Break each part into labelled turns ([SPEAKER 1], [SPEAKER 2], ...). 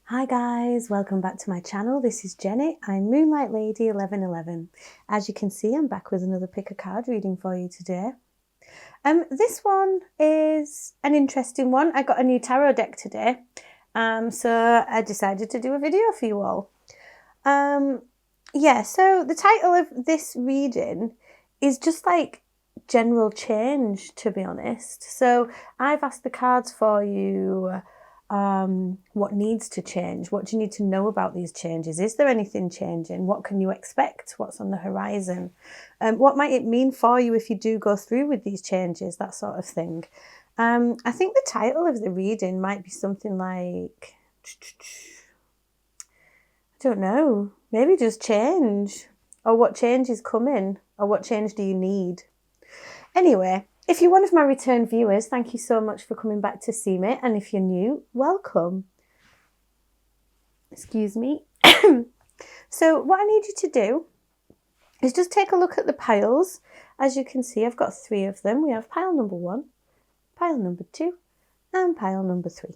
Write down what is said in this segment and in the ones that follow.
[SPEAKER 1] Hi guys, welcome back to my channel. This is Jenny. I'm Moonlight Lady 1111. As you can see, I'm back with another pick a card reading for you today. This one is an interesting one. I got a new tarot deck today, so I decided to do a video for you all. Yeah, so the title of this reading is just like general change, to be honest. So I've asked the cards for you what needs to change. What do you need to know about these changes? Is there anything changing? What can you expect? What's on the horizon? What might it mean for you if you do go through with these changes? That sort of thing. I think the title of the reading might be something like, I don't know, maybe just change, or what change is coming, or what change do you need? Anyway, if you're one of my return viewers, thank you so much for coming back to see me. And if you're new, welcome. Excuse me. So what I need you to do is just take a look at the piles. As you can see, I've got 3 of them. We have pile number 1, pile number 2, and pile number 3.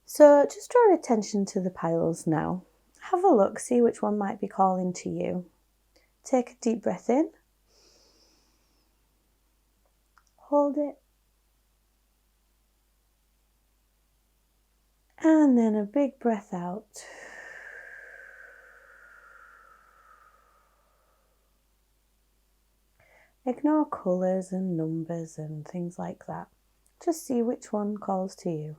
[SPEAKER 1] So just draw attention to the piles now. Have a look, see which one might be calling to you. Take a deep breath in. Hold it. And then a big breath out. Ignore colours and numbers and things like that. Just see which one calls to you.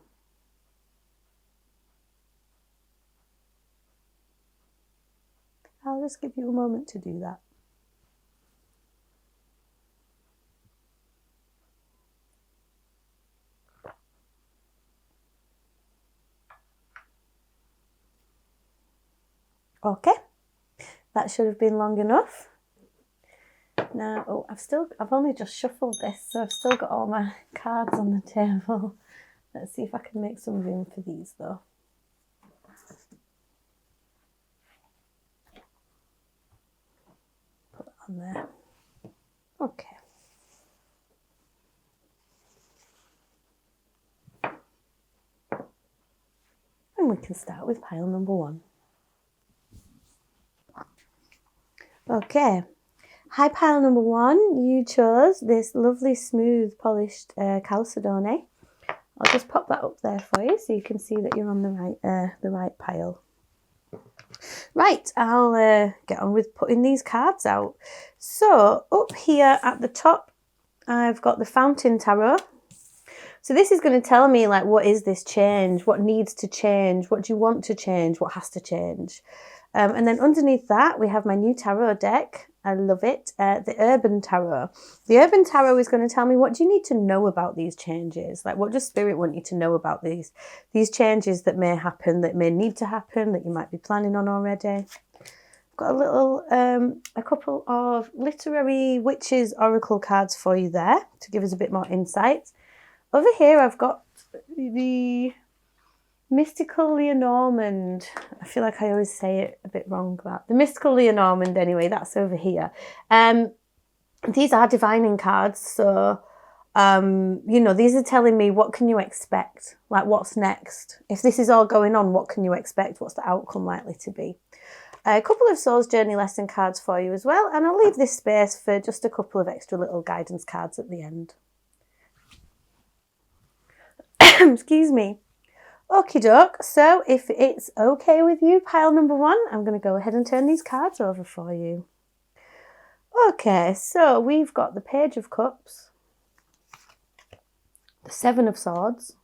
[SPEAKER 1] I'll just give you a moment to do that. Okay, that should have been long enough. Now, I've only just shuffled this, so I've still got all my cards on the table. Let's see if I can make some room for these though. Put it on there. Okay. And we can start with pile number 1. Okay. Hi, pile number 1. You chose this lovely, smooth, polished chalcedony. I'll just pop that up there for you so you can see that you're on the right pile. Right, I'll get on with putting these cards out. So up here at the top, I've got the Fountain Tarot. So this is going to tell me, like, what is this change? What needs to change? What do you want to change? What has to change? And then underneath that, we have my new tarot deck. I love it. The Urban Tarot. The Urban Tarot is going to tell me, what do you need to know about these changes? Like, what does Spirit want you to know about these changes that may happen, that may need to happen, that you might be planning on already? I've got a little, a couple of literary witches oracle cards for you there to give us a bit more insight. Over here, I've got the Mystical Lenormand. I feel like I always say it a bit wrong. The Mystical Lenormand, anyway, that's over here. These are divining cards, so you know, these are telling me what can you expect, like what's next. If this is all going on, what can you expect? What's the outcome likely to be? A couple of Soul's Journey lesson cards for you as well, and I'll leave this space for just a couple of extra little guidance cards at the end. Excuse me. Okie doke, so if it's okay with you, pile number 1, I'm going to go ahead and turn these cards over for you. Okay, so we've got the Page of Cups, the 7 of Swords,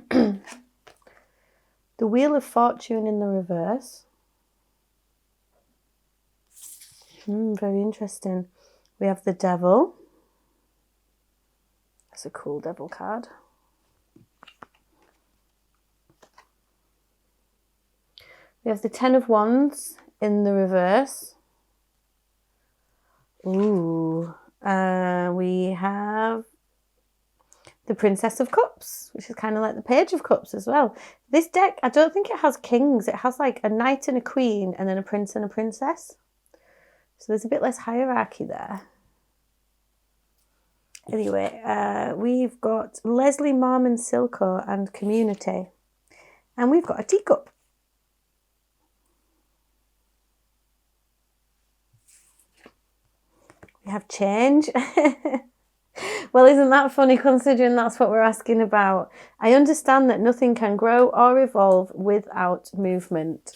[SPEAKER 1] the Wheel of Fortune in the reverse. Very interesting. We have the Devil. That's a cool Devil card. We have the 10 of Wands in the reverse. Ooh. We have the Princess of Cups, which is kind of like the Page of Cups as well. This deck, I don't think it has kings. It has like a knight and a queen and then a prince and a princess. So there's a bit less hierarchy there. Anyway, we've got Leslie Marmon Silko and Community. And we've got a teacup. We have change. Well, isn't that funny considering that's what we're asking about? I understand that nothing can grow or evolve without movement.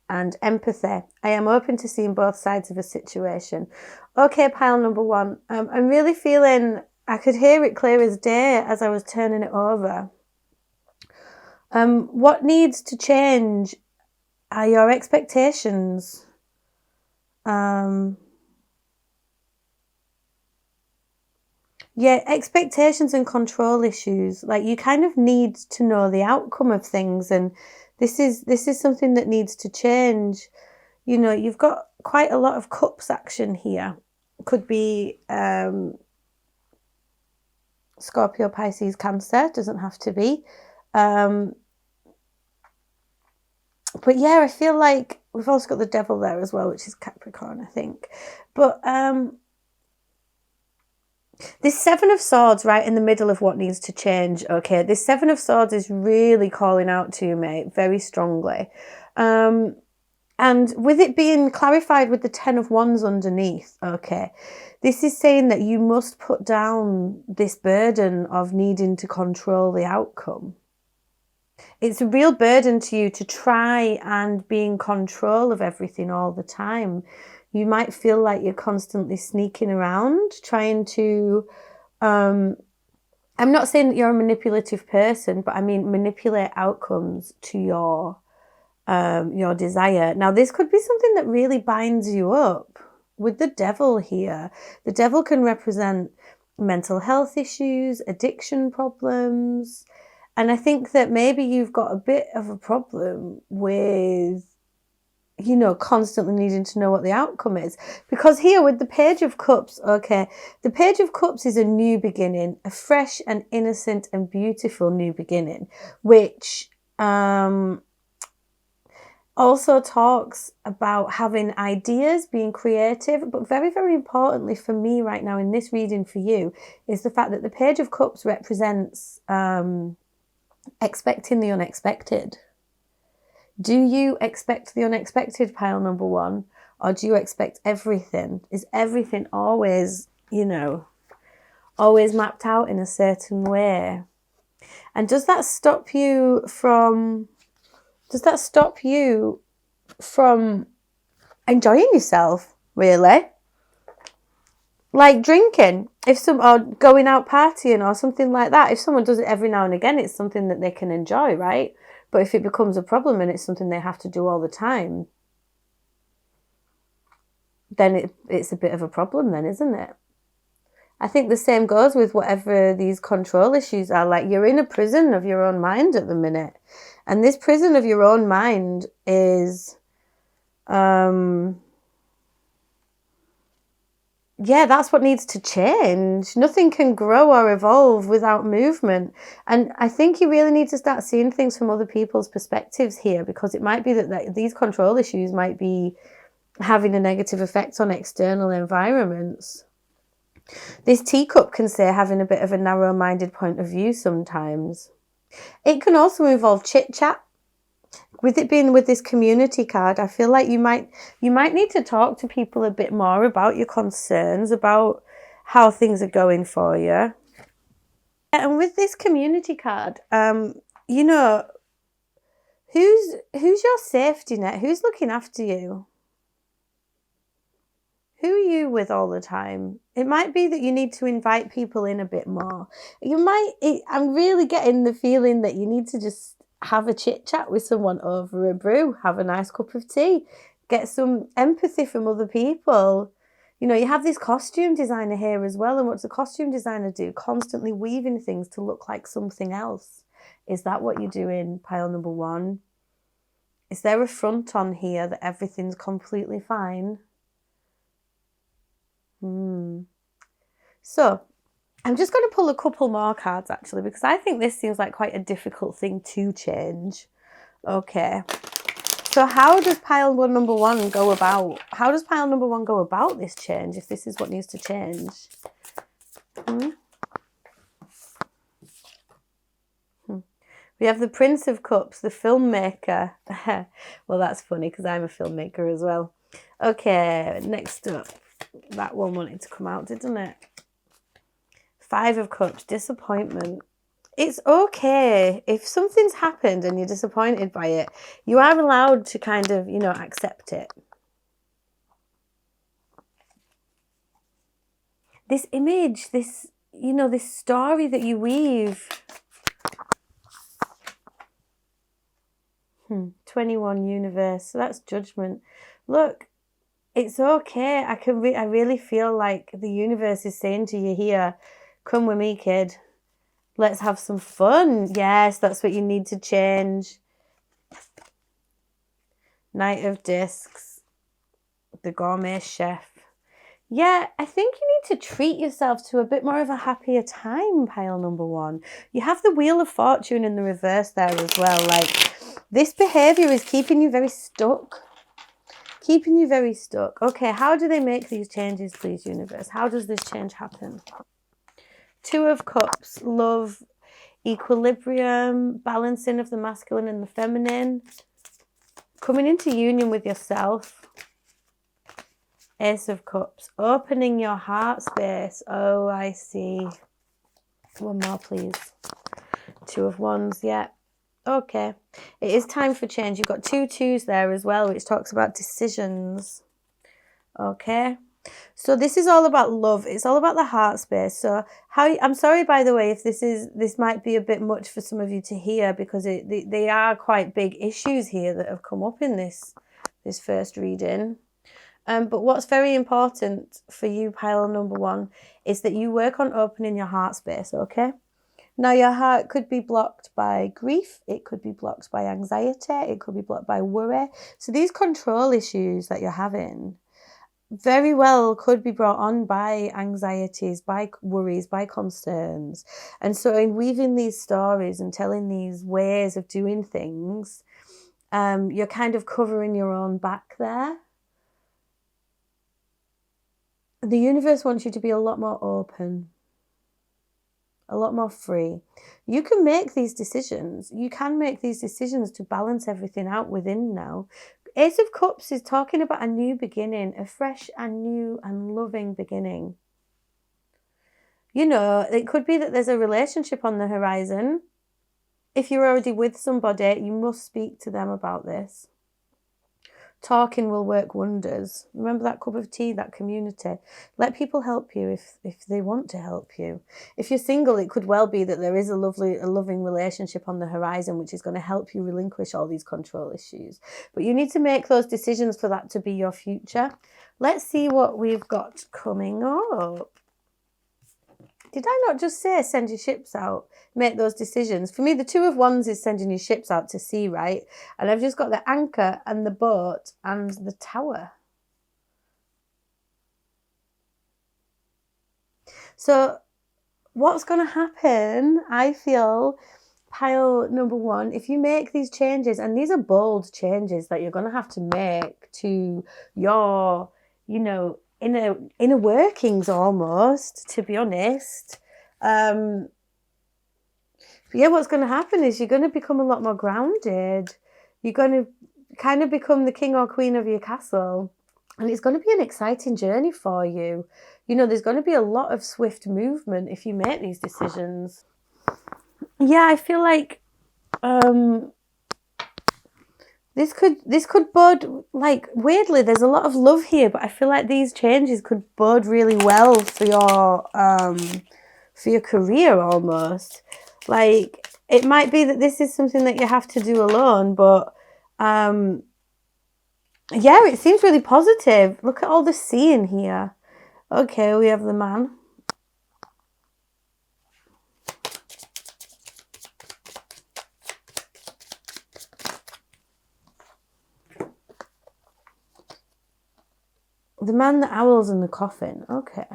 [SPEAKER 1] And empathy. I am open to seeing both sides of a situation. Okay, pile number 1. I'm really feeling, I could hear it clear as day as I was turning it over. What needs to change are your expectations. Yeah, expectations and control issues. Like, you kind of need to know the outcome of things, and this is something that needs to change. You know, you've got quite a lot of cups action here. Could be Scorpio, Pisces, Cancer. Doesn't have to be. But yeah, I feel like we've also got the Devil there as well, which is Capricorn, I think. But this 7 of Swords right in the middle of what needs to change, okay? This 7 of Swords is really calling out to me very strongly. And with it being clarified with the 10 of Wands underneath, okay, this is saying that you must put down this burden of needing to control the outcome. It's a real burden to you to try and be in control of everything all the time. You might feel like you're constantly sneaking around, trying to, I'm not saying that you're a manipulative person, but I mean manipulate outcomes to your desire. Now, this could be something that really binds you up. With the Devil here, the Devil can represent mental health issues, addiction problems. And I think that maybe you've got a bit of a problem with, you know, constantly needing to know what the outcome is. Because here with the Page of Cups, okay, the Page of Cups is a new beginning, a fresh and innocent and beautiful new beginning, which also talks about having ideas, being creative, but very, very importantly for me right now in this reading for you is the fact that the Page of Cups represents expecting the unexpected. Do you expect the unexpected, pile number 1, or do you expect everything? Is everything always, you know, always mapped out in a certain way? And does that stop you from enjoying yourself, really? Like drinking, or going out partying or something like that. If someone does it every now and again, it's something that they can enjoy, right? But if it becomes a problem and it's something they have to do all the time, then it's a bit of a problem then, isn't it? I think the same goes with whatever these control issues are. Like, you're in a prison of your own mind at the minute. And this prison of your own mind is, yeah, that's what needs to change. Nothing can grow or evolve without movement. And I think you really need to start seeing things from other people's perspectives here, because it might be that these control issues might be having a negative effect on external environments. This teacup can say having a bit of a narrow-minded point of view sometimes. It can also involve chit-chat. With it being with this community card, I feel like you might need to talk to people a bit more about your concerns, about how things are going for you. And with this community card, you know, who's your safety net? Who's looking after you? Who are you with all the time? It might be that you need to invite people in a bit more. I'm really getting the feeling that you need to just have a chit chat with someone over a brew, have a nice cup of tea, get some empathy from other people. You know, you have this costume designer here as well. And what's the costume designer do? Constantly weaving things to look like something else. Is that what you're doing, pile number 1? Is there a front on here that everything's completely fine? So I'm just going to pull a couple more cards actually, because I think this seems like quite a difficult thing to change. Okay. So how does pile number 1 go about? How does pile number 1 go about this change if this is what needs to change? We have the Prince of Cups, the filmmaker. Well, that's funny because I'm a filmmaker as well. Okay, next up. That one wanted to come out, didn't it? Five of Cups, disappointment. It's okay if something's happened and you're disappointed by it. You are allowed to kind of, accept it. This image, this story that you weave. 21 universe. So that's judgment. Look, it's okay. I really feel like the universe is saying to you here, come with me, kid. Let's have some fun. Yes, that's what you need to change. Knight of Discs. The Gourmet Chef. Yeah, I think you need to treat yourself to a bit more of a happier time, pile number one. You have the Wheel of Fortune in the reverse there as well. Like, this behavior is keeping you very stuck. Keeping you very stuck. Okay, how do they make these changes, please, universe? How does this change happen? Two of Cups, love, equilibrium, balancing of the masculine and the feminine, coming into union with yourself. Ace of Cups, opening your heart space. Oh, I see. One more, please. Two of Wands, yeah. Okay. It is time for change. You've got 2 twos there as well, which talks about decisions. Okay. So this is all about love. It's all about the heart space. So I'm sorry, by the way, if this might be a bit much for some of you to hear, because they are quite big issues here that have come up in this first reading. But what's very important for you, pile number one, is that you work on opening your heart space, okay? Now, your heart could be blocked by grief. It could be blocked by anxiety. It could be blocked by worry. So these control issues that you're having very well could be brought on by anxieties, by worries, by concerns. And so in weaving these stories and telling these ways of doing things, you're kind of covering your own back there. The universe wants you to be a lot more open, a lot more free. You can make these decisions. You can make these decisions to balance everything out within now. Ace of Cups is talking about a new beginning, a fresh and new and loving beginning. It could be that there's a relationship on the horizon. If you're already with somebody, you must speak to them about this. Talking will work wonders. Remember that cup of tea, that community. Let people help you if they want to help you. If you're single, it could well be that there is a loving relationship on the horizon, which is going to help you relinquish all these control issues. But you need to make those decisions for that to be your future. Let's see what we've got coming up. Did I not just say send your ships out? Make those decisions. For me, the Two of Wands is sending your ships out to sea, right? And I've just got the anchor and the boat and the tower. So what's going to happen, I feel, pile number one, if you make these changes, and these are bold changes that you're going to have to make to your, inner workings almost, to be honest. But yeah, what's going to happen is you're going to become a lot more grounded. You're going to kind of become the king or queen of your castle. And it's going to be an exciting journey for you. There's going to be a lot of swift movement if you make these decisions. Yeah, I feel like this could bode, like, weirdly, there's a lot of love here, but I feel like these changes could bode really well for your career almost. Like, it might be that this is something that you have to do alone, but yeah, it seems really positive. Look at all the sea in here. Okay, we have the man. The man, the owls, and the coffin. Okay.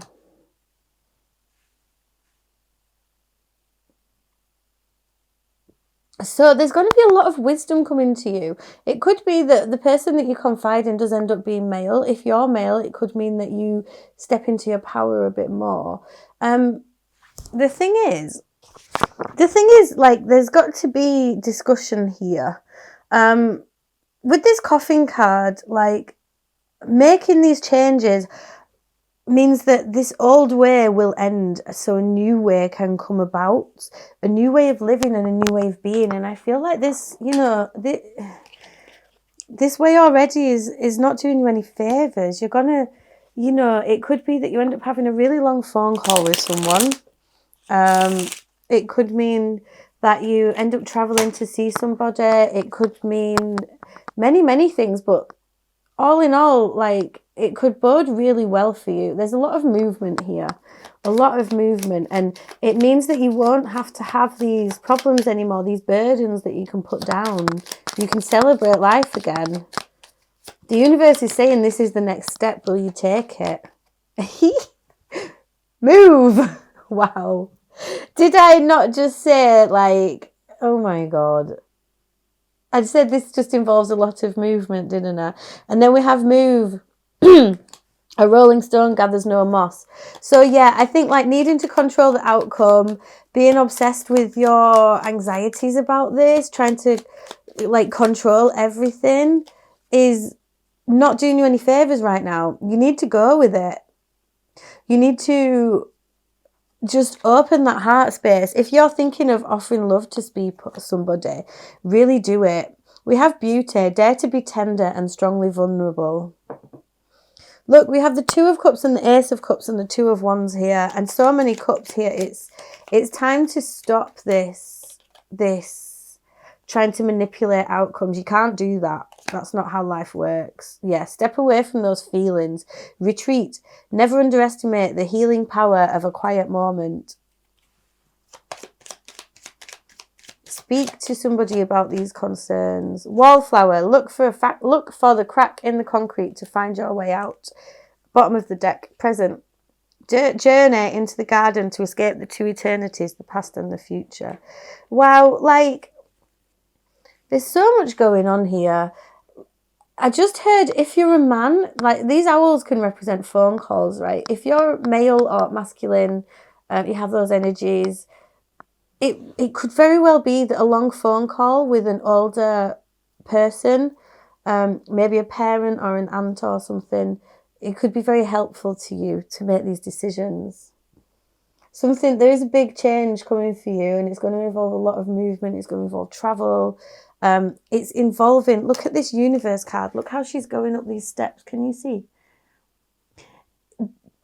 [SPEAKER 1] So there's going to be a lot of wisdom coming to you. It could be that the person that you confide in does end up being male. If you're male, it could mean that you step into your power a bit more. The thing is, The thing is, like, there's got to be discussion here. With this coffin card, like, making these changes means that this old way will end, so a new way can come about, a new way of living and a new way of being. And I feel like this, you know, this way already is not doing you any favours. You're gonna, you know, it could be that you end up having a really long phone call with someone. It could mean that you end up travelling to see somebody. It could mean many, many things, but all in all, like, it could bode really well for you. There's a lot of movement here, a lot of movement, and it means that you won't have to have these problems anymore, these burdens that you can put down. You can celebrate life again. The universe is saying this is the next step. Will you take it? Move! Wow. Did I not just say, like, oh my God. I said this just involves a lot of movement, didn't I? And then we have move. A rolling stone gathers no moss. So yeah, I think, like, needing to control the outcome, being obsessed with your anxieties about this, trying to, like, control everything is not doing you any favors right now. You need to go with it. You need to just open that heart space. If you're thinking of offering love to somebody, really do it. We have beauty, dare to be tender and strongly vulnerable. Look, we have the Two of Cups and the Ace of Cups and the Two of Wands here, and so many cups here. It's time to stop this trying to manipulate outcomes. You can't do that. That's not how life works. Yeah, step away from those feelings. Retreat. Never underestimate the healing power of a quiet moment. Speak to somebody about these concerns. Wallflower, look for the crack in the concrete to find your way out. Bottom of the deck, present. Journey into the garden to escape the two eternities, the past and the future. Wow, like, there's so much going on here. I just heard, if you're a man, like, these owls can represent phone calls, right? If you're male or masculine, you have those energies. It could very well be that a long phone call with an older person, maybe a parent or an aunt or something, it could be very helpful to you to make these decisions. There is a big change coming for you, and it's going to involve a lot of movement. It's going to involve travel. It's involving, look at this universe card. Look how she's going up these steps. Can you see?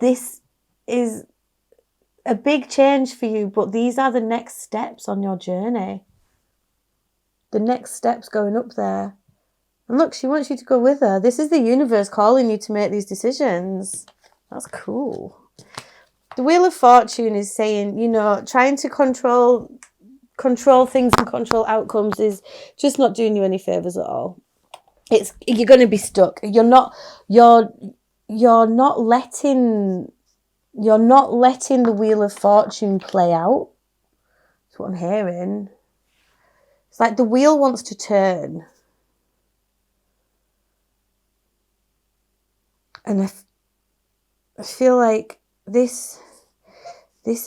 [SPEAKER 1] This is a big change for you, but these are the next steps on your journey. The next steps going up there. And look, she wants you to go with her. This is the universe calling you to make these decisions. That's cool. The Wheel of Fortune is saying, you know, trying to control things and control outcomes is just not doing you any favors at all. You're going to be stuck. You're not letting the Wheel of Fortune play out. That's what I'm hearing. It's like the wheel wants to turn. And I feel like this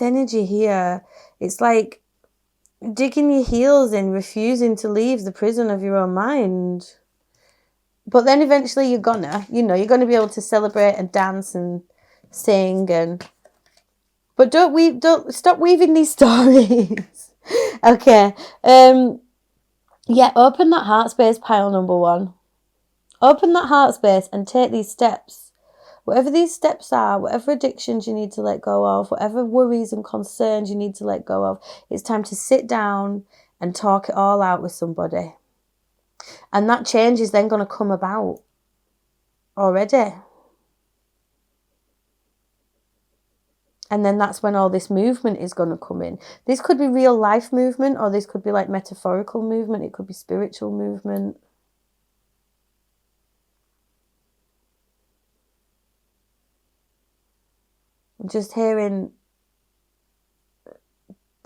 [SPEAKER 1] energy here, it's like digging your heels in, refusing to leave the prison of your own mind. But then eventually you're gonna be able to celebrate and dance and sing, but don't stop weaving these stories. Okay. Yeah, open that heart space, pile number 1. Open that heart space and take these steps. Whatever these steps are, whatever addictions you need to let go of, whatever worries and concerns you need to let go of, it's time to sit down and talk it all out with somebody. And that change is then going to come about already. And then that's when all this movement is going to come in. This could be real life movement, or this could be like metaphorical movement. It could be spiritual movement. I'm just hearing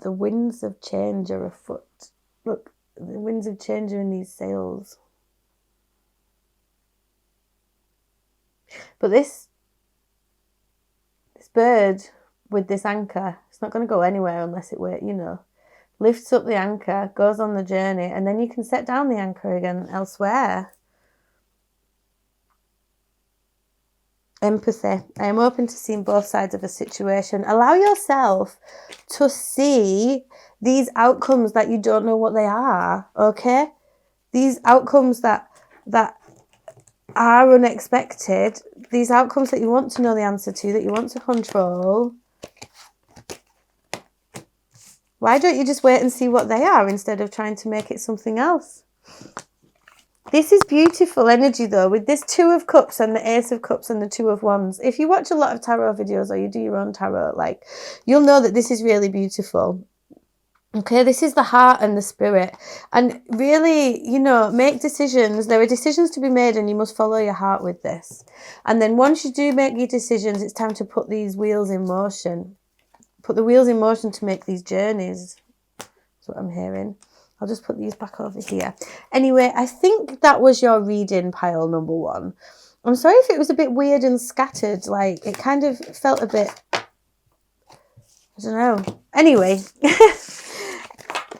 [SPEAKER 1] the winds of change are afoot. Look, the winds of change are in these sails. But this bird with this anchor, it's not going to go anywhere unless it waits, you know. lifts up the anchor, goes on the journey, and then you can set down the anchor again elsewhere. Empathy. I am open to seeing both sides of a situation. Allow yourself to see these outcomes that you don't know what they are, okay? These outcomes that are unexpected, these outcomes that you want to know the answer to, that you want to control. Why don't you just wait and see what they are instead of trying to make it something else? This is beautiful energy though, with this Two of Cups and the Ace of Cups and the Two of Wands. If you watch a lot of tarot videos or you do your own tarot, like, you'll know that this is really beautiful. Okay, this is the heart and the spirit. And really, you know, make decisions. There are decisions to be made and you must follow your heart with this. And then once you do make your decisions, it's time to put these wheels in motion. Put the wheels in motion to make these journeys. That's what I'm hearing. I'll just put these back over here. Anyway, I think that was your reading, pile number 1. I'm sorry if it was a bit weird and scattered. Like, it kind of felt a bit, I don't know. Anyway,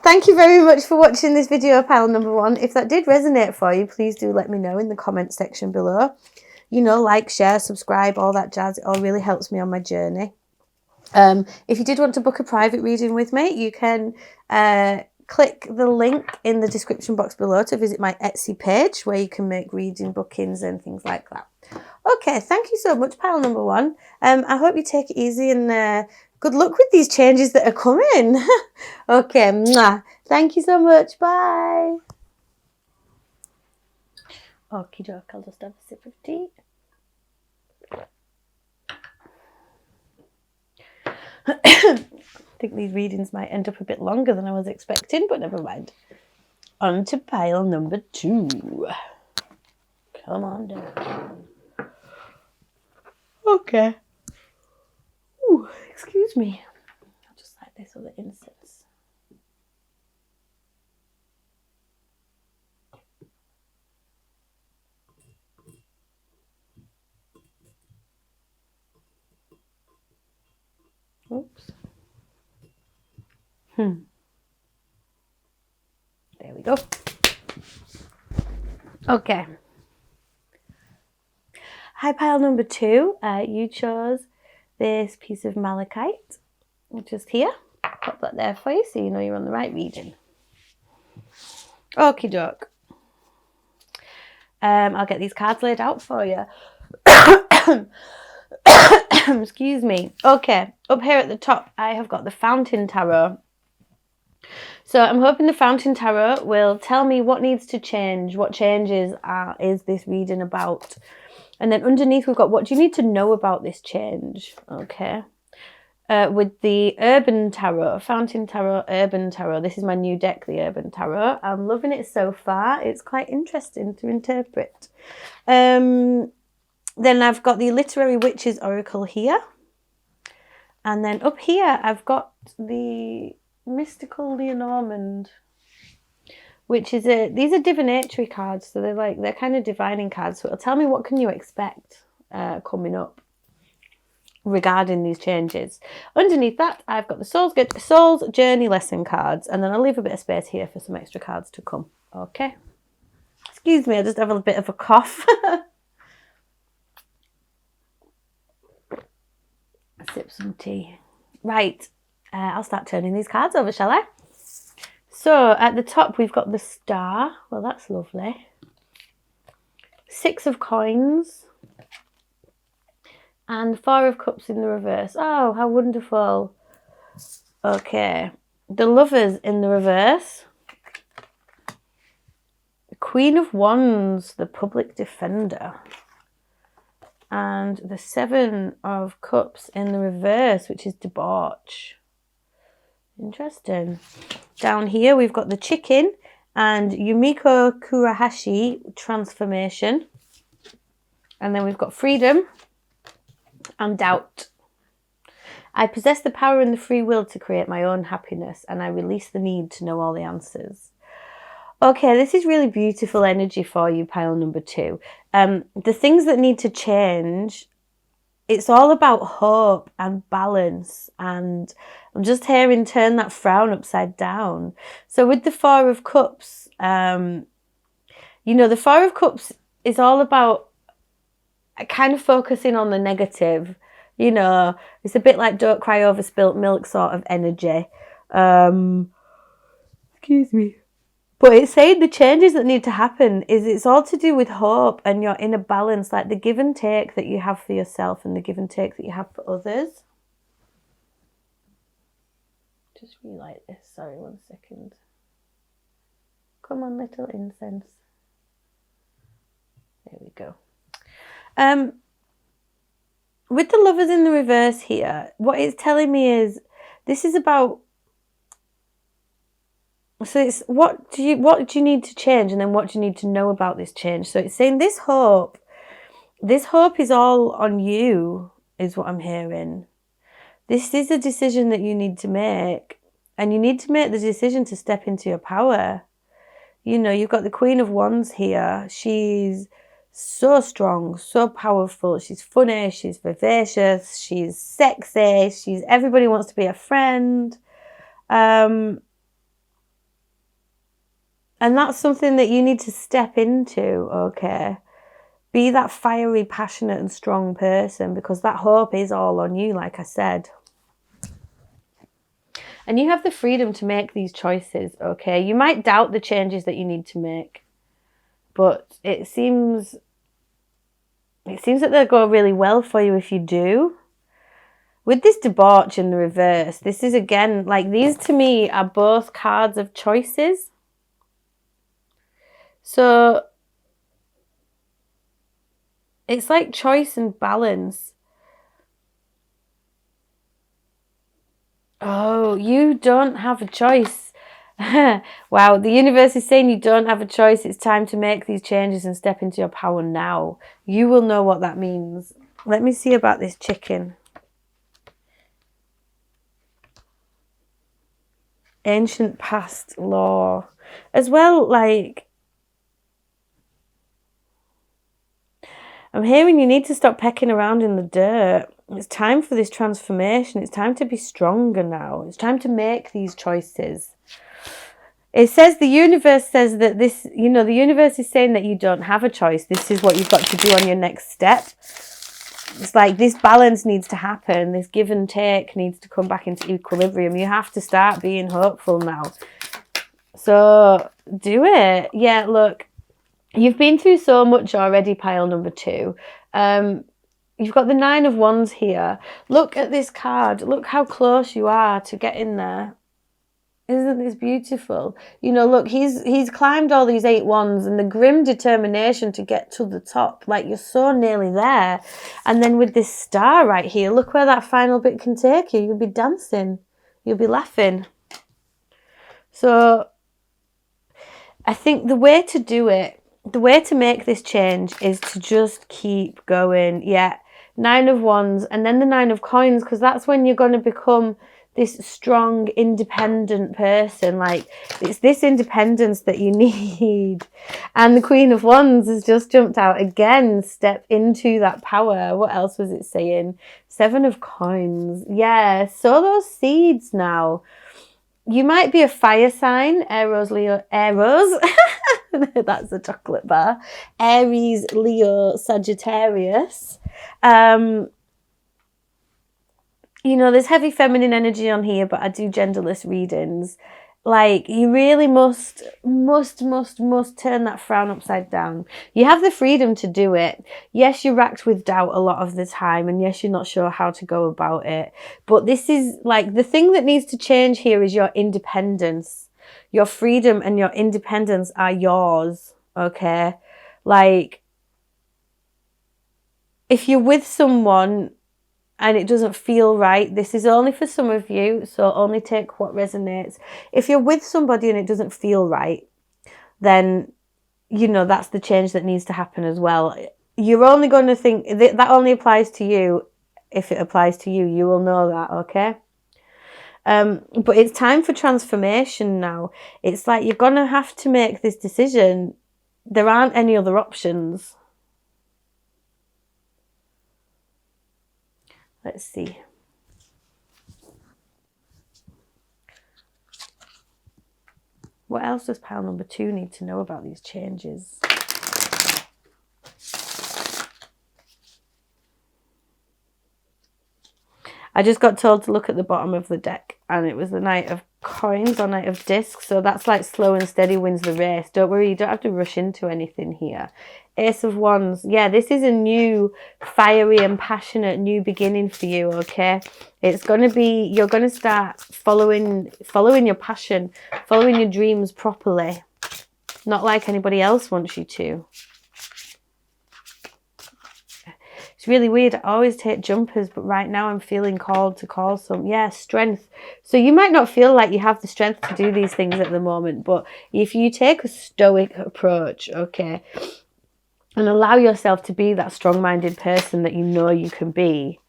[SPEAKER 1] thank you very much for watching this video, pile number 1. If that did resonate for you, please do let me know in the comment section below. You know, like, share, subscribe, all that jazz. It all really helps me on my journey. If you did want to book a private reading with me, you can click the link in the description box below to visit my Etsy page where you can make reading bookings and things like that. Okay, thank you so much, pile number 1. I hope you take it easy and good luck with these changes that are coming. Okay, mwah. Thank you so much. Bye. Okie doke, I'll just have a sip of tea. I think these readings might end up a bit longer than I was expecting, but never mind. On to pile number 2. Come on down. Okay. Ooh, excuse me. I'll just light this other incense. Oops. There we go. Okay. Hi, pile number 2. You chose this piece of malachite, which is here. Pop that there for you so you know you're on the right reading. Okie doke. I'll get these cards laid out for you. Excuse me. Okay, up here at the top, I have got the Fountain Tarot. So I'm hoping the Fountain Tarot will tell me what needs to change, what changes is this reading about. And then underneath we've got what do you need to know about this change, okay? With the Urban Tarot, Fountain Tarot, Urban Tarot. This is my new deck, the Urban Tarot. I'm loving it so far. It's quite interesting to interpret. Then I've got the Literary Witches Oracle here. And then up here, I've got the Mystical Lenormand, which is these are divinatory cards. So they're kind of divining cards. So it'll tell me what can you expect coming up regarding these changes. Underneath that, I've got the Soul's Journey Lesson cards. And then I'll leave a bit of space here for some extra cards to come. Okay. Excuse me, I just have a bit of a cough. Sip some tea. Right, I'll start turning these cards over, shall I? So at the top we've got the Star. Well, that's lovely. 6 of Coins. And 4 of Cups in the reverse. Oh, how wonderful. Okay, the Lovers in the reverse. The Queen of Wands, the Public Defender. And the 7 of Cups in the reverse, which is Debauch. Interesting. Down here we've got the Chicken and Yumiko Kurahashi, Transformation. And then we've got Freedom and Doubt. I possess the power and the free will to create my own happiness, and I release the need to know all the answers. Okay, this is really beautiful energy for you, pile number 2. The things that need to change it's all about hope and balance. And I'm just hearing turn that frown upside down. So with the Four of Cups, the Four of Cups is all about kind of focusing on the negative. It's a bit like don't cry over spilt milk sort of energy. Excuse me. But it's saying the changes that need to happen it's all to do with hope and your inner balance, like the give and take that you have for yourself and the give and take that you have for others. Just relight this. Sorry, 1 second. Come on, little incense. There we go. With the Lovers in the reverse here, what it's telling me is this is about. So it's what do you need to change, and then what do you need to know about this change? So it's saying this hope is all on you, is what I'm hearing. This is a decision that you need to make, and you need to make the decision to step into your power. You've got the Queen of Wands here. She's so strong, so powerful. She's funny, she's vivacious, she's sexy, everybody wants to be a friend. And that's something that you need to step into, okay? Be that fiery, passionate and strong person, because that hope is all on you, like I said. And you have the freedom to make these choices, okay? You might doubt the changes that you need to make, but it seems that they'll go really well for you if you do. With this debauch in the reverse, this is again, like these to me are both cards of choices. So it's like choice and balance. Oh, you don't have a choice. Wow, the universe is saying you don't have a choice. It's time to make these changes and step into your power now. You will know what that means. Let me see about this chicken. Ancient past law. As well, like, I'm hearing you need to stop pecking around in the dirt. It's time for this transformation. It's time to be stronger now. It's time to make these choices. It says the universe says that this, the universe is saying that you don't have a choice. This is what you've got to do on your next step. It's like this balance needs to happen. This give and take needs to come back into equilibrium. You have to start being hopeful now. So do it. Yeah, look. You've been through so much already, pile number 2. You've got the 9 of Wands here. Look at this card. Look how close you are to getting there. Isn't this beautiful? Look, he's climbed all these 8 wands and the grim determination to get to the top. Like, you're so nearly there. And then with this star right here, look where that final bit can take you. You'll be dancing. You'll be laughing. So I think the way to do it, the way to make this change is to just keep going. Yeah, 9 of Wands and then the 9 of Coins, because that's when you're going to become this strong, independent person. Like, it's this independence that you need. And the Queen of Wands has just jumped out again. Step into that power. What else was it saying? 7 of Coins. Yeah, sow those seeds now. You might be a fire sign, Aries, Leo, that's a chocolate bar. Aries, Leo, Sagittarius. There's heavy feminine energy on here, but I do genderless readings. Like, you really must turn that frown upside down. You have the freedom to do it. Yes, you're racked with doubt a lot of the time, and yes, you're not sure how to go about it. But this is, like, the thing that needs to change here is your independence. Your freedom and your independence are yours, okay? Like, if you're with someone and it doesn't feel right, this is only for some of you, so only take what resonates. If you're with somebody and it doesn't feel right, then, that's the change that needs to happen as well. You're only going to think, that only applies to you. If it applies to you, you will know that, okay? But it's time for transformation now. It's like you're going to have to make this decision. There aren't any other options. Let's see. What else does pile number 2 need to know about these changes? I just got told to look at the bottom of the deck, and it was the Knight of Coins or Knight of Discs. So that's like slow and steady wins the race. Don't worry, you don't have to rush into anything here. Ace of Wands. Yeah, this is a new, fiery and passionate new beginning for you, okay? It's going to be, you're going to start following your passion, following your dreams properly. Not like anybody else wants you to. It's really weird. I always take jumpers, but right now I'm feeling called to call some. Yeah, strength. So you might not feel like you have the strength to do these things at the moment, but if you take a stoic approach, okay, and allow yourself to be that strong-minded person that you know you can be,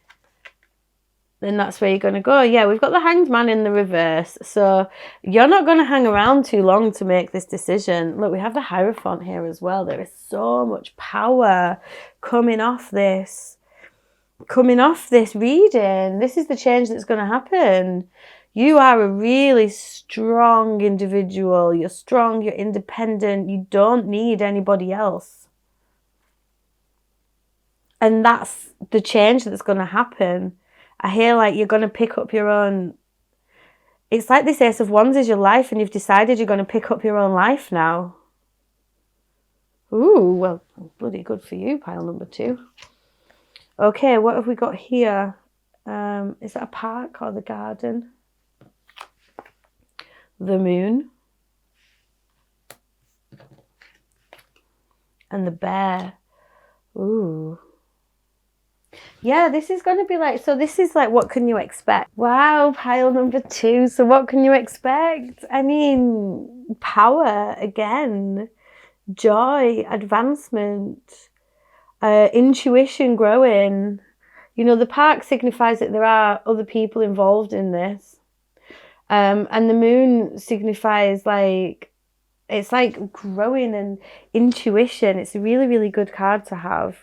[SPEAKER 1] then that's where you're going to go. Yeah, we've got the Hanged Man in the reverse. So you're not going to hang around too long to make this decision. Look, we have the Hierophant here as well. There is so much power coming off this reading. This is the change that's going to happen. You are a really strong individual. You're strong, you're independent. You don't need anybody else. And that's the change that's going to happen. I hear like you're going to pick up your own... It's like this Ace of Wands is your life, and you've decided you're going to pick up your own life now. Ooh, well, bloody good for you, pile number 2. Okay, what have we got here? Is that a park or the garden? The Moon. And the Bear. Ooh. Yeah, this is going to be like, so this is like, what can you expect? Wow, pile number 2. So what can you expect? I mean, power again, joy, advancement, intuition growing. You know, the park signifies that there are other people involved in this. And the moon signifies like, it's like growing and intuition. It's a really, really good card to have.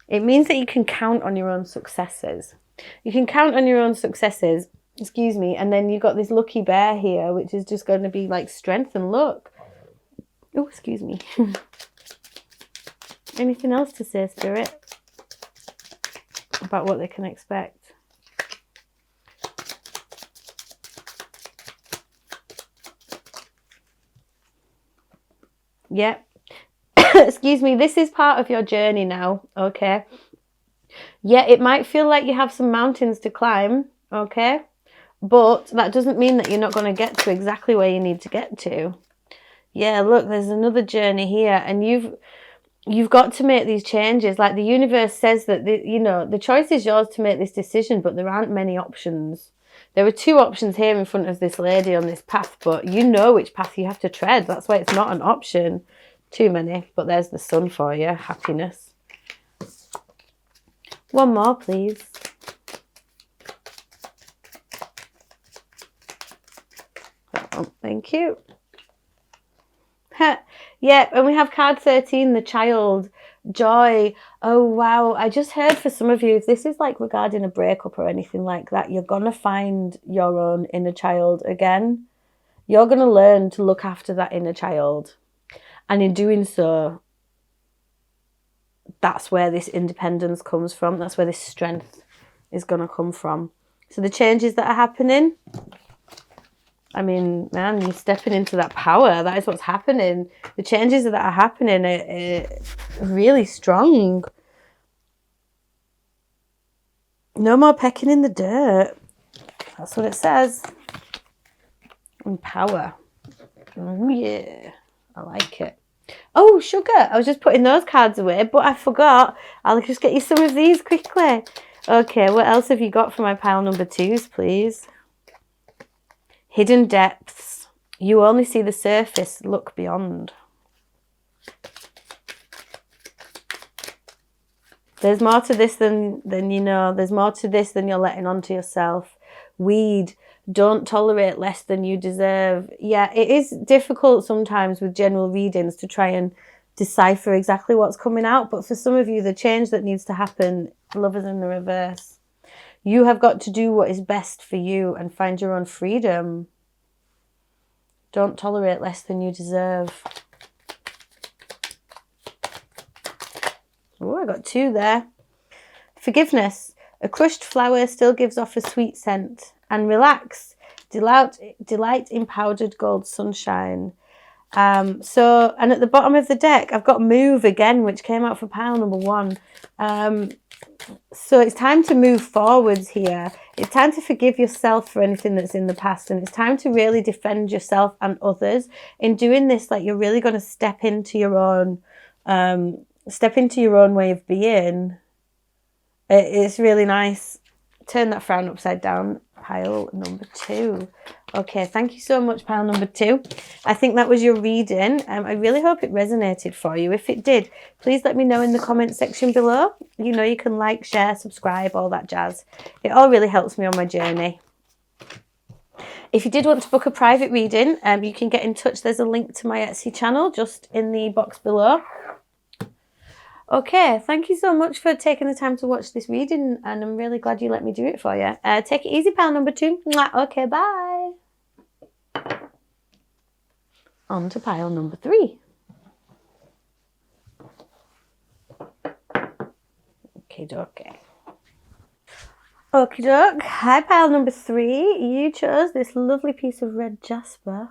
[SPEAKER 1] It means that you can count on your own successes. You can count on your own successes, excuse me, and then you've got this lucky bear here, which is just going to be like strength and luck. Oh, excuse me. Anything else to say, Spirit, about what they can expect? Yep. Excuse me, this is part of your journey now, okay? Yeah, it might feel like you have some mountains to climb, okay? But that doesn't mean that you're not going to get to exactly where you need to get to. Yeah, look, there's another journey here, and you've got to make these changes. Like the universe says that, the choice is yours to make this decision, but there aren't many options. There are 2 options here in front of this lady on this path, but you know which path you have to tread. That's why it's not an option. Too many, but there's the sun for you. Happiness. One more, please. Oh, thank you. Yeah, and we have card 13, the child, joy. Oh, wow. I just heard for some of you, if this is like regarding a breakup or anything like that, you're going to find your own inner child again. You're going to learn to look after that inner child. And in doing so, that's where this independence comes from. That's where this strength is going to come from. So the changes that are happening, I mean, man, you're stepping into that power. That is what's happening. The changes that are happening are really strong. No more pecking in the dirt. That's what it says. And power. Oh, yeah. I like it. Oh, sugar. I was just putting those cards away, but I forgot. I'll just get you some of these quickly. Okay, what else have you got for my pile number 2s, please? Hidden depths. You only see the surface. Look beyond. There's more to this than you know. There's more to this than you're letting onto yourself. Weed. Don't tolerate less than you deserve. Yeah, it is difficult sometimes with general readings to try and decipher exactly what's coming out. But for some of you, the change that needs to happen, Lovers in the reverse. You have got to do what is best for you and find your own freedom. Don't tolerate less than you deserve. Oh, I got 2 there. Forgiveness. A crushed flower still gives off a sweet scent. And relax. Delight in powdered gold sunshine. And at the bottom of the deck, I've got move again, which came out for pile number 1. So it's time to move forwards here. It's time to forgive yourself for anything that's in the past. And it's time to really defend yourself and others. In doing this, like, you're really going to step into your own way of being. It's really nice. Turn that frown upside down. Pile number 2. Okay, thank you so much, pile number 2. I think that was your reading. I really hope it resonated for you. If it did, please let me know in the comment section below. You know, you can like, share, subscribe, all that jazz. It all really helps me on my journey. If you did want to book a private reading, you can get in touch. There's a link to my Etsy channel just in the box below. Okay, thank you so much for taking the time to watch this reading, and I'm really glad you let me do it for you. Take it easy, pile number 2. Okay, bye. On to pile number 3. Okay, dokie. Okie doke. Hi, pile number 3. You chose this lovely piece of red jasper.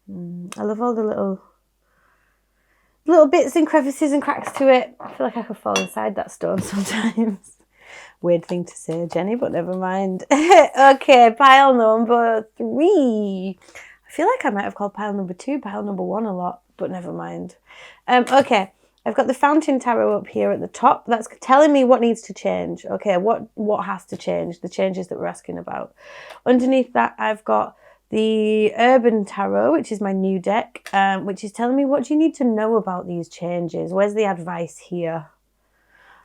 [SPEAKER 1] I love all the little bits and crevices and cracks to it. I feel like I could fall inside that stone sometimes. Weird thing to say, Jenny, but never mind. Okay, pile number 3. I feel like I might have called pile number 2 pile number 1 a lot, but never mind. Okay, I've got the Fountain Tarot up here at the top. That's telling me what needs to change. Okay, what has to change, the changes that we're asking about. Underneath that, I've got the Urban Tarot, which is my new deck, which is telling me what do you need to know about these changes. Where's the advice here?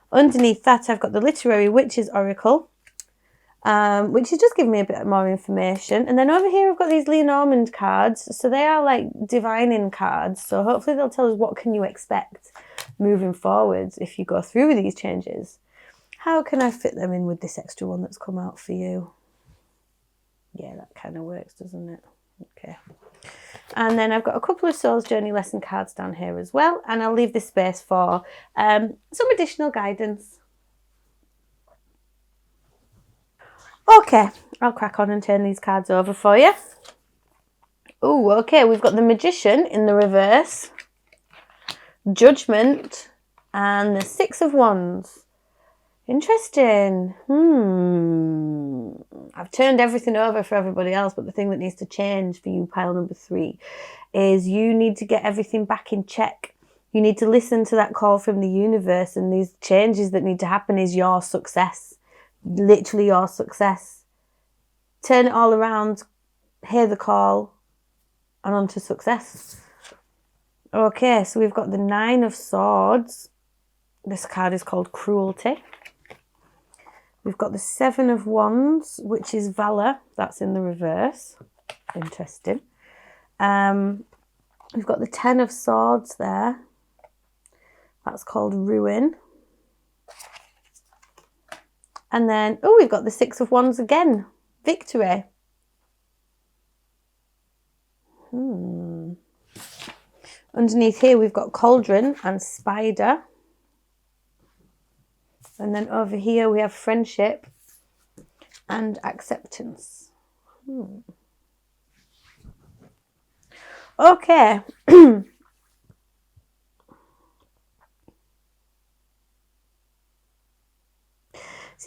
[SPEAKER 1] Underneath that, I've got the Literary Witches Oracle, which is just giving me a bit more information. And then over here, I've got these Lenormand cards. So they are like divining cards. So hopefully they'll tell us what can you expect moving forwards if you go through with these changes. How can I fit them in with this extra one that's come out for you? Yeah, that kind of works, doesn't it? Okay. And then I've got a couple of Soul's Journey lesson cards down here as well. And I'll leave this space for some additional guidance. Okay, I'll crack on and turn these cards over for you. Oh, okay, we've got the Magician in the reverse, Judgment, and the Six of Wands. Interesting. I've turned everything over for everybody else, but the thing that needs to change for you, pile number 3, is you need to get everything back in check. You need to listen to that call from the universe, and these changes that need to happen is your success. Literally your success. Turn it all around, hear the call, and on to success. Okay, so we've got the 9 of Swords. This card is called Cruelty. We've got the 7 of Wands, which is Valor. That's in the reverse. Interesting. We've got the 10 of Swords there. That's called Ruin. And then, oh, we've got the 6 of Wands again. Victory. Underneath here, we've got Cauldron and Spider. And then over here, we have Friendship and Acceptance. Okay. This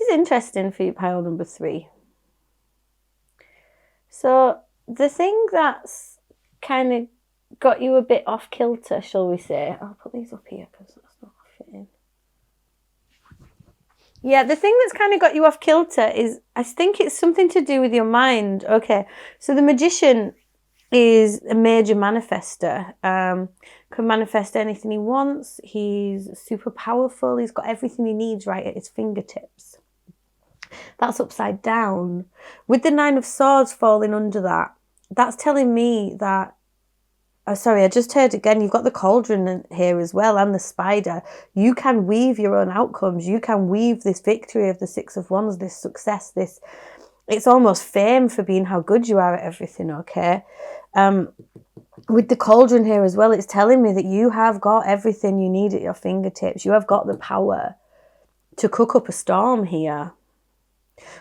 [SPEAKER 1] is interesting for you, pile number 3. So the thing that's kind of got you a bit off kilter, shall we say? I'll put these up here because that's not fitting. Yeah, the thing that's kind of got you off kilter is, I think it's something to do with your mind. Okay, so the Magician is a major manifester. Can manifest anything he wants. He's super powerful. He's got everything he needs right at his fingertips. That's upside down. With the 9 of Swords falling under that, that's telling me that Oh, sorry, I just heard again, you've got the cauldron here as well, and the spider. You can weave your own outcomes. You can weave this victory of the Six of Wands, this success, this... It's almost fame for being how good you are at everything, okay? With the cauldron here as well, it's telling me that you have got everything you need at your fingertips. You have got the power to cook up a storm here.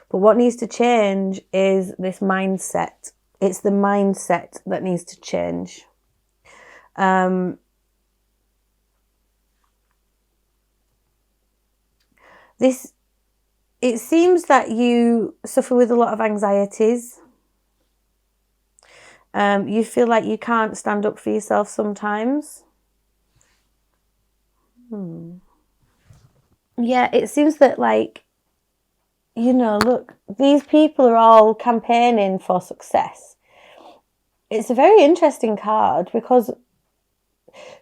[SPEAKER 1] But what needs to change is this mindset. It's the mindset that needs to change. It seems that you suffer with a lot of anxieties. You feel like you can't stand up for yourself sometimes. Yeah, it seems that, like, you know, look, these people are all campaigning for success. It's a very interesting card because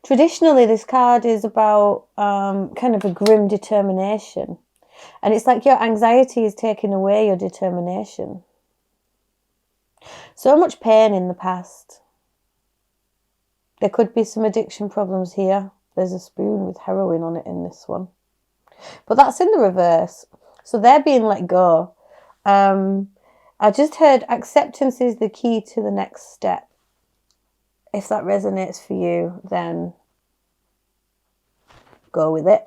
[SPEAKER 1] traditionally this card is about kind of a grim determination. And it's like your anxiety is taking away your determination. So much pain in the past. There could be some addiction problems here. There's a spoon with heroin on it in this one. But that's in the reverse. So they're being let go. I just heard acceptance is the key to the next step. If that resonates for you, then go with it.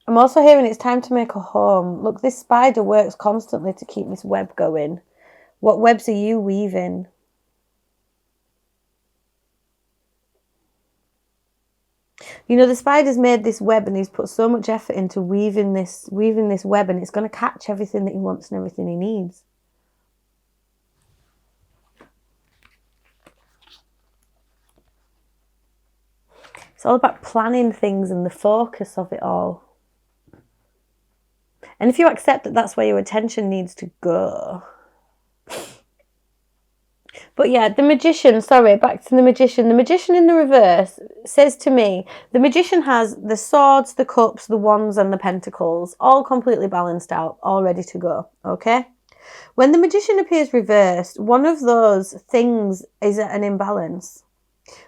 [SPEAKER 1] I'm also hearing it's time to make a home. Look, this spider works constantly to keep this web going. What webs are you weaving? You know, the spider's made this web and he's put so much effort into weaving this web, and it's going to catch everything that he wants and everything he needs. It's all about planning things and the focus of it all. And if you accept that that's where your attention needs to go. But yeah, the magician, sorry, back to the magician. The magician in the reverse says to me, the magician has the swords, the cups, the wands and the pentacles, all completely balanced out, all ready to go, okay? When the magician appears reversed, one of those things is at an imbalance.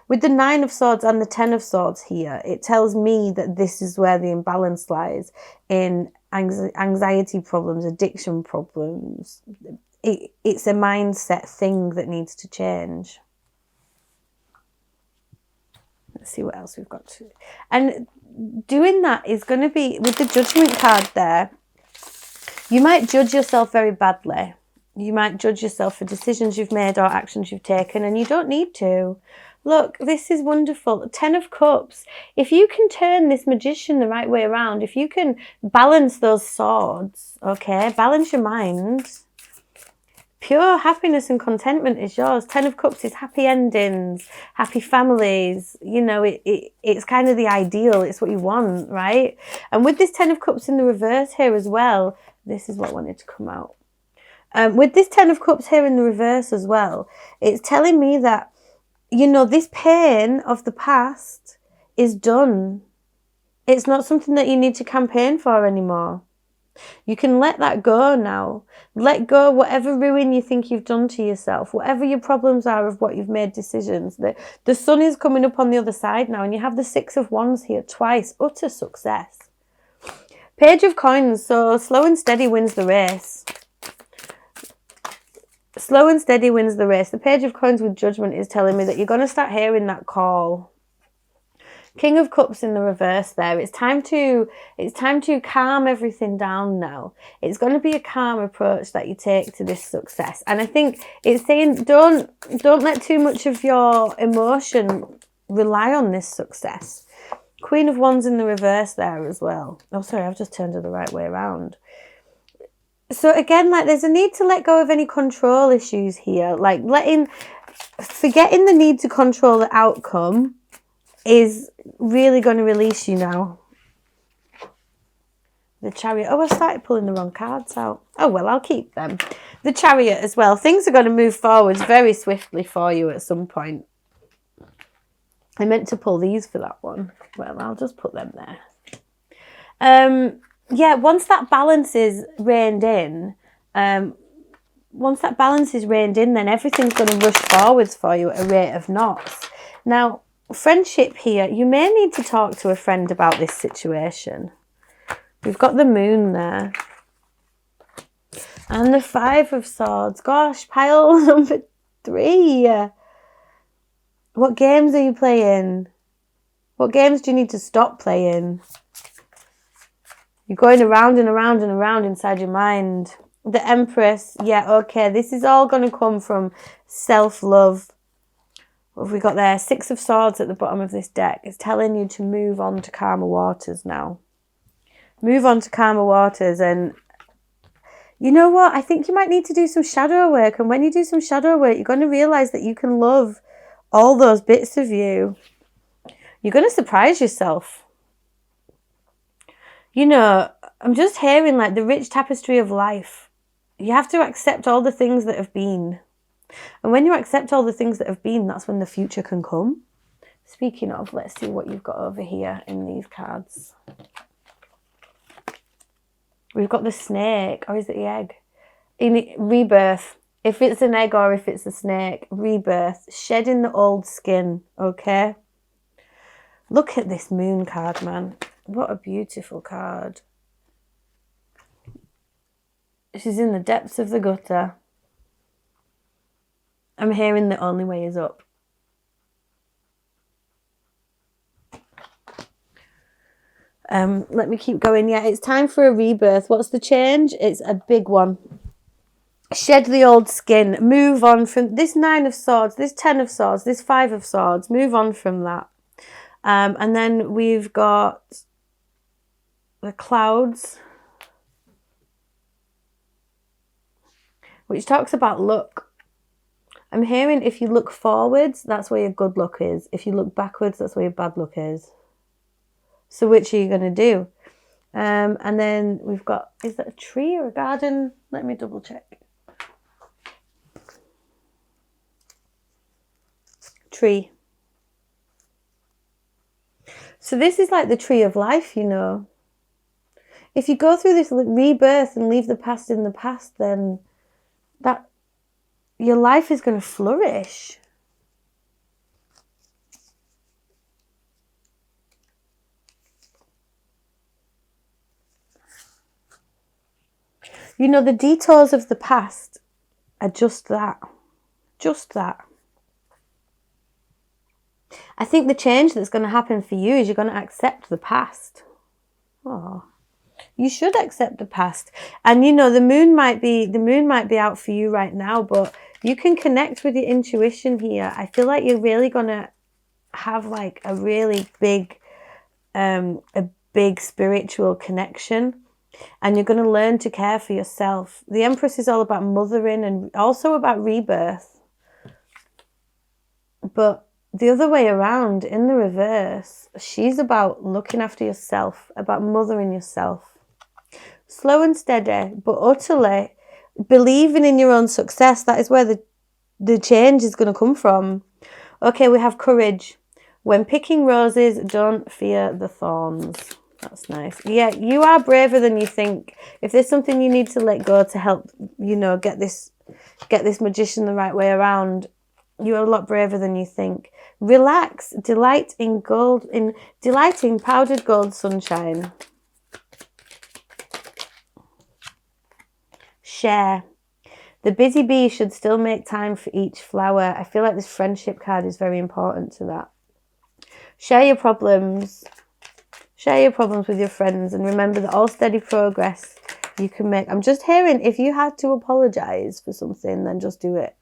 [SPEAKER 1] With the 9 of Swords and the 10 of Swords here, it tells me that this is where the imbalance lies in anxiety problems, addiction problems. It's a mindset thing that needs to change. Let's see what else we've got to. And doing that is going to be, with the Judgment card there, you might judge yourself very badly. You might judge yourself for decisions you've made or actions you've taken, and you don't need to. Look, this is wonderful. 10 of Cups. If you can turn this magician the right way around, if you can balance those swords, okay, balance your mind, pure happiness and contentment is yours. 10 of Cups is happy endings, happy families. You know, it's kind of the ideal. It's what you want, right? And with this 10 of Cups in the reverse here as well, this is what wanted to come out. With this 10 of Cups here in the reverse as well, it's telling me that, you know, this pain of the past is done. It's not something that you need to campaign for anymore. You can let that go now. Let go whatever ruin you think you've done to yourself, whatever your problems are of what you've made decisions. The sun is coming up on the other side now, and you have the 6 of Wands here twice. Utter success. Page of Coins. So slow and steady wins the race. Slow and steady wins the race. The Page of Coins with Judgment is telling me that you're going to start hearing that call. King of Cups in the reverse there. It's time to calm everything down now. It's going to be a calm approach that you take to this success. And I think it's saying don't let too much of your emotion rely on this success. Queen of Wands in the reverse there as well. Oh, sorry, I've just turned it the right way around. So again, like, there's a need to let go of any control issues here. Like, forgetting the need to control the outcome is really going to release you now. The Chariot. Oh, I started pulling the wrong cards out. Oh, well, I'll keep them. The Chariot as well. Things are going to move forwards very swiftly for you at some point. I meant to pull these for that one. Well, I'll just put them there. Yeah, once that balance is reined in, once that balance is reined in, then everything's going to rush forwards for you at a rate of knots. Now, friendship here, you may need to talk to a friend about this situation. We've got the moon there. And the 5 of Swords. Gosh, pile number 3. What games are you playing? What games do you need to stop playing? You're going around and around and around inside your mind. The Empress. Yeah, okay. This is all going to come from self-love. What have we got there? 6 of Swords at the bottom of this deck. It's telling you to move on to calmer waters now. Move on to calmer waters. And you know what? I think you might need to do some shadow work. And when you do some shadow work, you're going to realise that you can love all those bits of you. You're going to surprise yourself. You know, I'm just hearing like the rich tapestry of life. You have to accept all the things that have been. And when you accept all the things that have been, that's when the future can come. Speaking of, let's see what you've got over here in these cards. We've got the snake, or is it the egg? Rebirth. If it's an egg or if it's a snake, rebirth. Shedding the old skin, okay? Look at this moon card, man. What a beautiful card. She's in the depths of the gutter. I'm hearing the only way is up. Let me keep going. Yeah, it's time for a rebirth. What's the change? It's a big one. Shed the old skin. Move on from this 9 of Swords, this 10 of Swords, this 5 of Swords. Move on from that. And then we've got the clouds, which talks about luck. I'm hearing if you look forwards, that's where your good luck is. If you look backwards, that's where your bad luck is. So which are you going to do? And then we've got, is that a tree or a garden? Let me double check. Tree. So this is like the tree of life, you know. If you go through this rebirth and leave the past in the past, then that your life is going to flourish. You know, the detours of the past are just that. Just that. I think the change that's going to happen for you is you're going to accept the past. Oh, you should accept the past. And you know, the moon might be out for you right now, but you can connect with your intuition here. I feel like you're really going to have like a really big, a big spiritual connection. And you're going to learn to care for yourself. The Empress is all about mothering and also about rebirth. But the other way around, in the reverse, she's about looking after yourself, about mothering yourself. Slow and steady, but utterly believing in your own success. That is where the change is going to come from. Okay, we have courage. When picking roses, don't fear the thorns. That's nice. Yeah, you are braver than you think. If there's something you need to let go to help, you know, get this magician the right way around, you're a lot braver than you think. Relax, delight in powdered gold sunshine. Share. The busy bee should still make time for each flower. I feel like this friendship card is very important to that. Share your problems. Share your problems with your friends and remember that all steady progress you can make. I'm just hearing if you had to apologise for something, then just do it.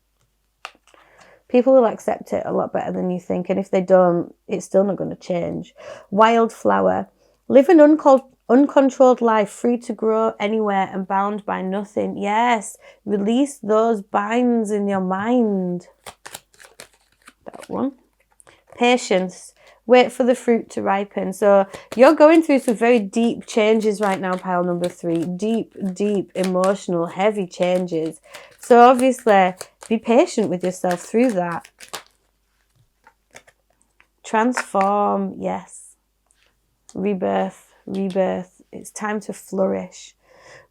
[SPEAKER 1] People will accept it a lot better than you think. And if they don't, it's still not going to change. Wildflower. Live an uncontrolled life, free to grow anywhere and bound by nothing. Yes, release those binds in your mind. That one. Patience. Wait for the fruit to ripen. So you're going through some very deep changes right now, pile number 3. Deep, deep, emotional, heavy changes. So obviously, be patient with yourself through that. Transform, yes. Rebirth, rebirth. It's time to flourish.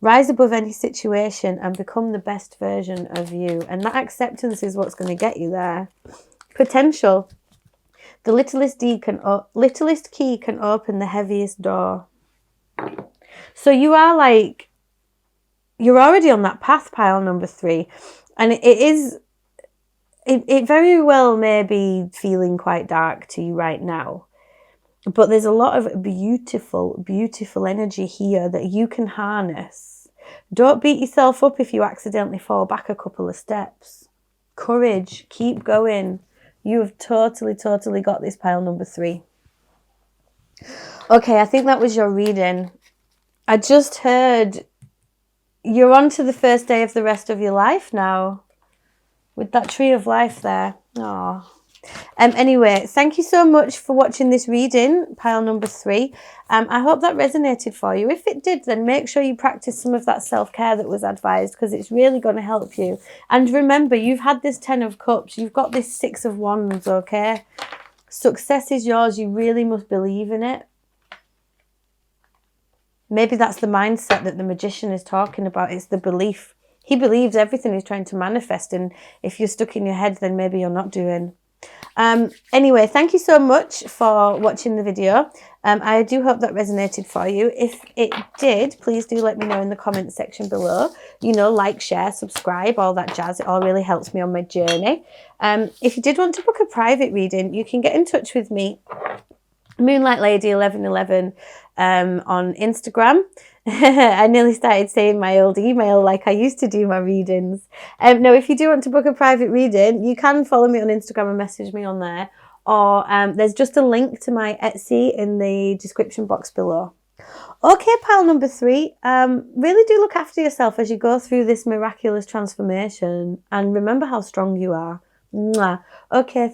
[SPEAKER 1] Rise above any situation and become the best version of you. And that acceptance is what's going to get you there. Potential. The littlest key can open the heaviest door. So you are like, you're already on that path, pile number 3. And it very well may be feeling quite dark to you right now. But there's a lot of beautiful, beautiful energy here that you can harness. Don't beat yourself up if you accidentally fall back a couple of steps. Courage. Keep going. You have totally, totally got this, pile number 3. Okay, I think that was your reading. I just heard you're on to the first day of the rest of your life now. With that tree of life there. Aww. Anyway, thank you so much for watching this reading, pile number 3. I hope that resonated for you. If it did, then make sure you practice some of that self-care that was advised, because it's really going to help you. And remember, you've had this 10 of Cups. You've got this 6 of Wands, okay? Success is yours. You really must believe in it. Maybe that's the mindset that the Magician is talking about. It's the belief. He believes everything he's trying to manifest. And if you're stuck in your head, then maybe you're not doing. Anyway, thank you so much for watching the video. I do hope that resonated for you. If it did, please do let me know in the comments section below. You know, like, share, subscribe, all that jazz. It all really helps me on my journey. If you did want to book a private reading, you can get in touch with me, Moonlight Lady 1111 on Instagram. I nearly started saying my old email like I used to do my readings. Now, if you do want to book a private reading, you can follow me on Instagram and message me on there. Or there's just a link to my Etsy in the description box below. Okay, pile number 3. Really do look after yourself as you go through this miraculous transformation. And remember how strong you are. Mwah. Okay.